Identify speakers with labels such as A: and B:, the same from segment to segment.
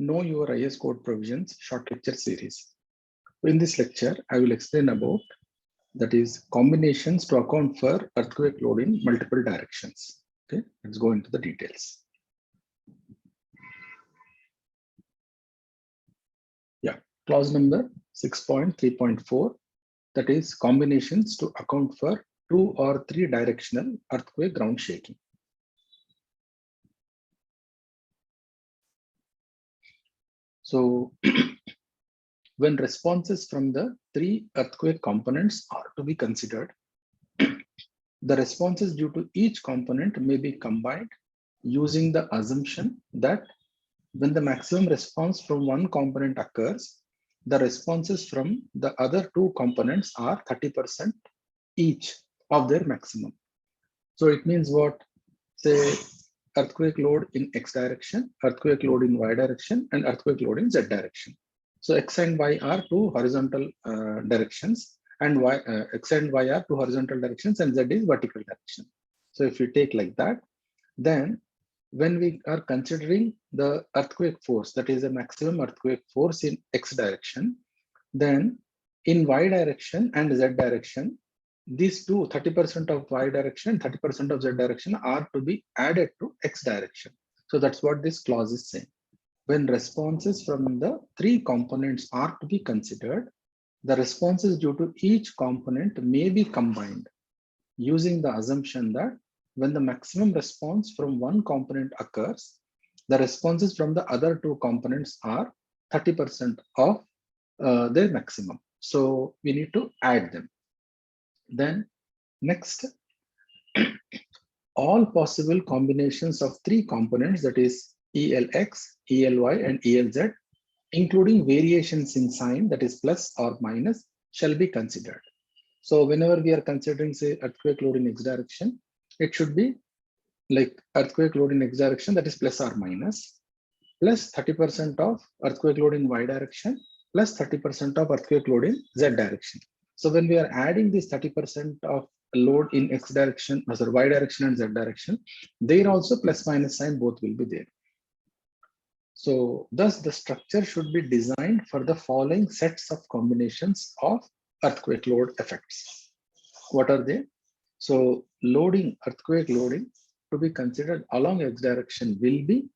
A: Know Your IS Code Provisions short lecture series. In this lecture, I will explain about that is combinations to account for earthquake load in multiple directions. Okay, let's go into the details. Yeah, clause number 6.3.4, that is combinations to account for 2 or 3 directional earthquake ground shaking. So when responses from the 3 earthquake components are to be considered, the responses due to each component may be combined using the assumption that when the maximum response from one component occurs, the responses from the other 2 components are 30% each of their maximum. So it means what? Say earthquake load in X direction, earthquake load in Y direction, and earthquake load in Z direction. So X and Y are 2 horizontal directions, and X and Y are 2 horizontal directions, and Z is vertical direction. So if you take like that, then when we are considering the earthquake force, that is the maximum earthquake force in X direction, then in Y direction and Z direction, these two 30% of Y direction, 30% of Z direction are to be added to X direction. So that's what this clause is saying. When responses from the 3 components are to be considered, the responses due to each component may be combined using the assumption that when the maximum response from one component occurs, the responses from the other 2 components are 30% of their maximum. So we need to add them. Then next, all possible combinations of 3 components, that is ELX, ELY, and ELZ, including variations in sign, that is plus or minus, shall be considered. So whenever we are considering, say, earthquake load in X direction, it should be like earthquake load in X direction, that is plus or minus, plus 30% of earthquake load in Y direction, plus 30% of earthquake load in Z direction. So when we are adding this 30% of load in X direction, sorry, Y direction and Z direction, there also plus minus sign both will be there. So thus the structure should be designed for the following sets of combinations of earthquake load effects. What are they? So loading, earthquake loading to be considered along X direction will be,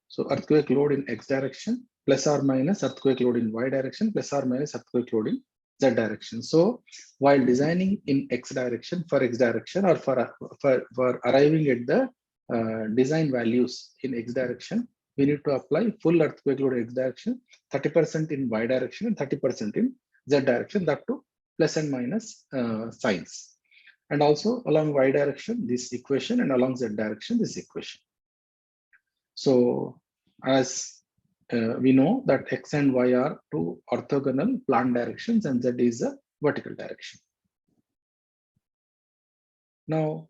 A: so earthquake load in X direction plus or minus earthquake load in Y direction plus or minus earthquake load in Z direction. So while designing in X direction for X direction, or for arriving at the design values in X direction, we need to apply full earthquake load in X direction, 30% in Y direction, and 30% in Z direction, that too plus and minus signs. And also along Y direction, this equation, and along Z direction, this equation. So as we know that X and Y are 2 orthogonal plant directions, and Z is a vertical direction. Now,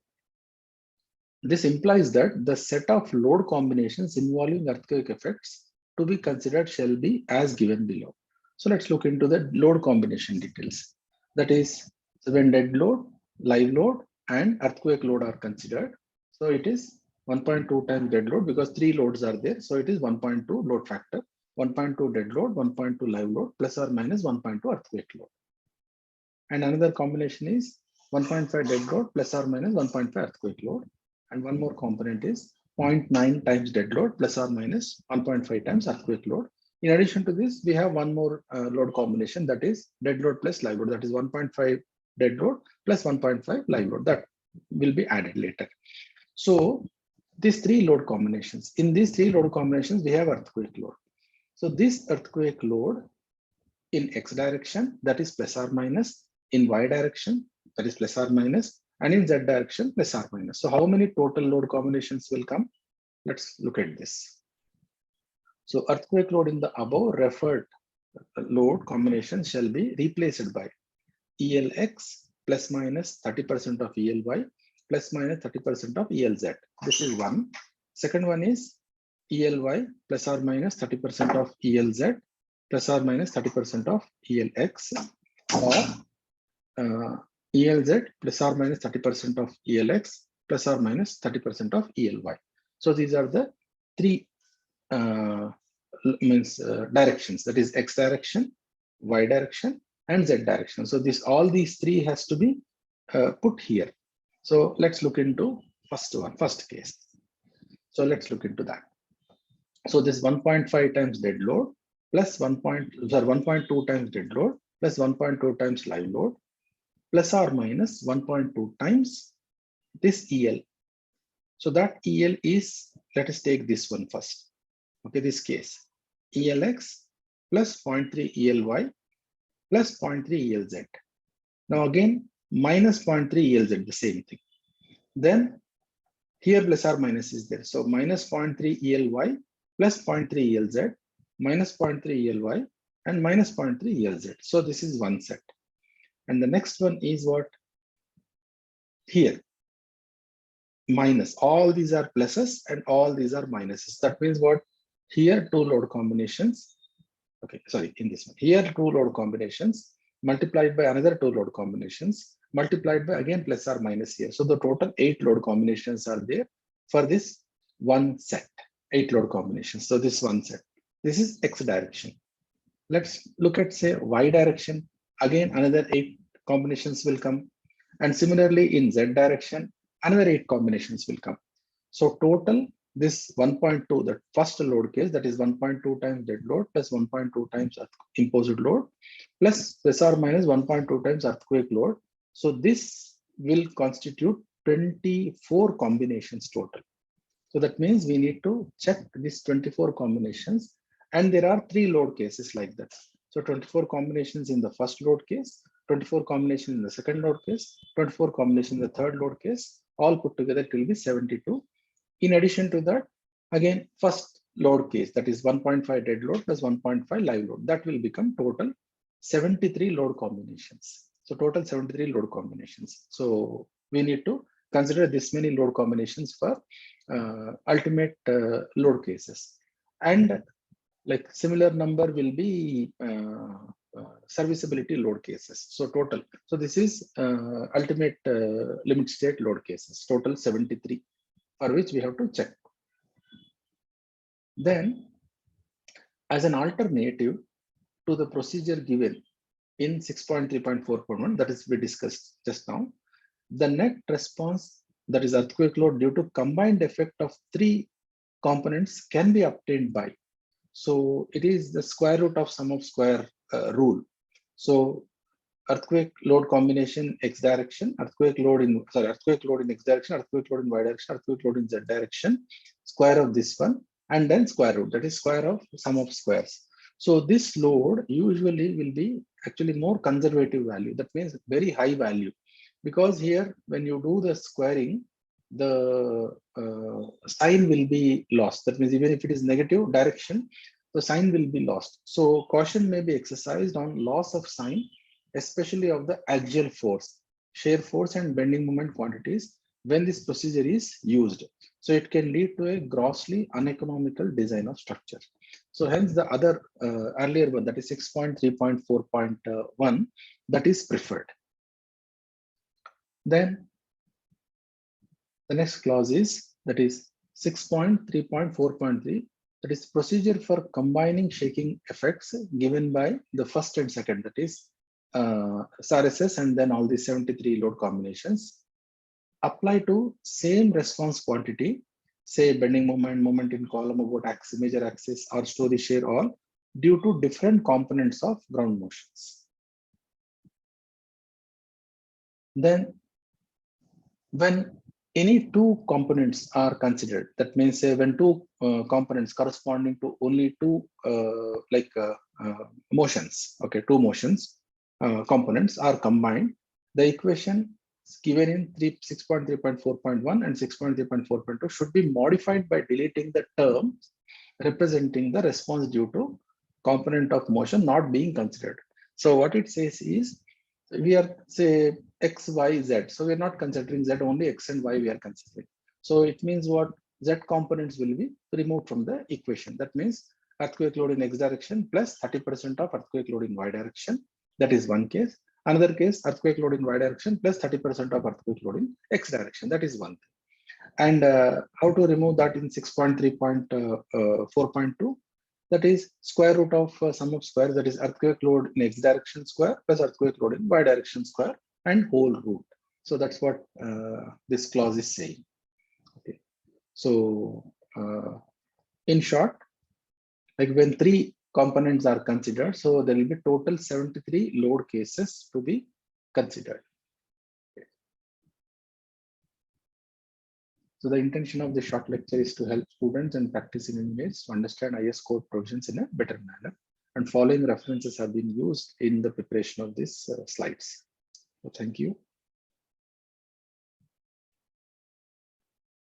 A: this implies that the set of load combinations involving earthquake effects to be considered shall be as given below. So let's look into the load combination details. That is, when dead load, live load, and earthquake load are considered. So it is 1.2 times dead load, because 3 loads are there. So it is 1.2 load factor, 1.2 dead load, 1.2 live load, plus or minus 1.2 earthquake load. And another combination is 1.5 dead load plus or minus 1.5 earthquake load. And one more component is 0.9 times dead load plus or minus 1.5 times earthquake load. In addition to this, we have one more load combination, that is dead load plus live load, that is 1.5 dead load plus 1.5 live load, that will be added later. So these 3 load combinations, in these 3 load combinations, we have earthquake load. So this earthquake load in X direction, that is plus or minus, in Y direction, that is plus or minus, and in Z direction, plus or minus. So how many total load combinations will come? Let's look at this. So earthquake load in the above referred load combination shall be replaced by ELX plus minus 30% of ELY plus minus 30% of ELZ. This is one. Second one is ELY plus or minus 30% of ELZ plus or minus 30% of ELX, or ELZ plus or minus 30% of ELX plus or minus 30% of ELY. So these are the 3 means directions, that is x direction, y direction, and z direction. So all these three has to be put here. So let's look into first case. So let's look into that. So this 1.5 times dead load plus 1.2 times dead load plus 1.2 times live load plus or minus 1.2 times this EL. So that EL is, let us take this one first. Okay, this case, ELX plus 0.3 ELY plus 0.3 ELZ. Now again, minus 0.3 ELZ, the same thing. Then here plus or minus is there. So minus 0.3 ELY plus 0.3 ELZ, minus 0.3 ELY, and minus 0.3 ELZ. So this is one set. And the next one is what? Here, minus. All these are pluses and all these are minuses. That means what? Here, two load combinations. Okay, sorry, in this one. Here, two load combinations multiplied by another two load combinations multiplied by again plus or minus here. So the total 8 load combinations are there for this one set. 8 load combinations. So this one set. This is x direction. Let's look at, say, y direction. Again, another 8 combinations will come. And similarly, in z direction, another 8 combinations will come. So total, this 1.2, that first load case, that is 1.2 times dead load plus 1.2 times imposed load plus or minus 1.2 times earthquake load. So this will constitute 24 combinations total. So that means we need to check these 24 combinations, and there are 3 load cases like that. So 24 combinations in the first load case, 24 combinations in the second load case, 24 combinations in the third load case, all put together it will be 72. In addition to that, again, first load case, that is 1.5 dead load plus 1.5 live load, that will become total 73 load combinations. So total 73 load combinations. So we need to consider this many load combinations for ultimate load cases. And like similar number will be serviceability load cases. So total. So this is ultimate limit state load cases, total 73, for which we have to check. Then, as an alternative to the procedure given in 6.3.4.1, that is we discussed just now, the net response, that is earthquake load due to combined effect of 3 components, can be obtained by. So it is the square root of sum of square rule. So earthquake load combination x direction, earthquake load in x direction, earthquake load in y direction, earthquake load in z direction, square of this one, and then square root, that is square of sum of squares. So this load usually will be actually more conservative value. That means very high value, because here when you do the squaring, the sign will be lost. That means even if it is negative direction, the sign will be lost. So caution may be exercised on loss of sign, especially of the axial force, shear force, and bending moment quantities when this procedure is used. So it can lead to a grossly uneconomical design of structure. So hence the other earlier one, that is 6.3.4.1, that is preferred. Then the next clause is, that is 6.3.4.3, that is procedure for combining shaking effects given by the first and second, that is SRSS and then all the 73 load combinations, apply to same response quantity, say bending moment, moment in column about axis, major axis, or story shear, all due to different components of ground motions. Then when any 2 components are considered, that means say when 2 components corresponding to only 2 motions, okay, 2 motions components are combined, the equation given in 6.3.4.1 and 6.3.4.2 should be modified by deleting the terms representing the response due to component of motion not being considered. So what it says is, we are say x, y, z. So we are not considering z, only x and y we are considering. So it means what? Z components will be removed from the equation. That means earthquake load in x direction plus 30% of earthquake load in y direction. That is one case. Another case, earthquake load in y direction plus 30% of earthquake load in x direction. That is one thing. And how to remove that in 6.3.4.2? That is square root of sum of square, that is earthquake load in x direction square plus earthquake load in y direction square and whole root. So that's what this clause is saying. Okay. So in short, like when 3 components are considered, so there will be total 73 load cases to be considered. So the intention of this short lecture is to help students and practicing engineers to understand IS code provisions in a better manner. And following references have been used in the preparation of these slides. So thank you.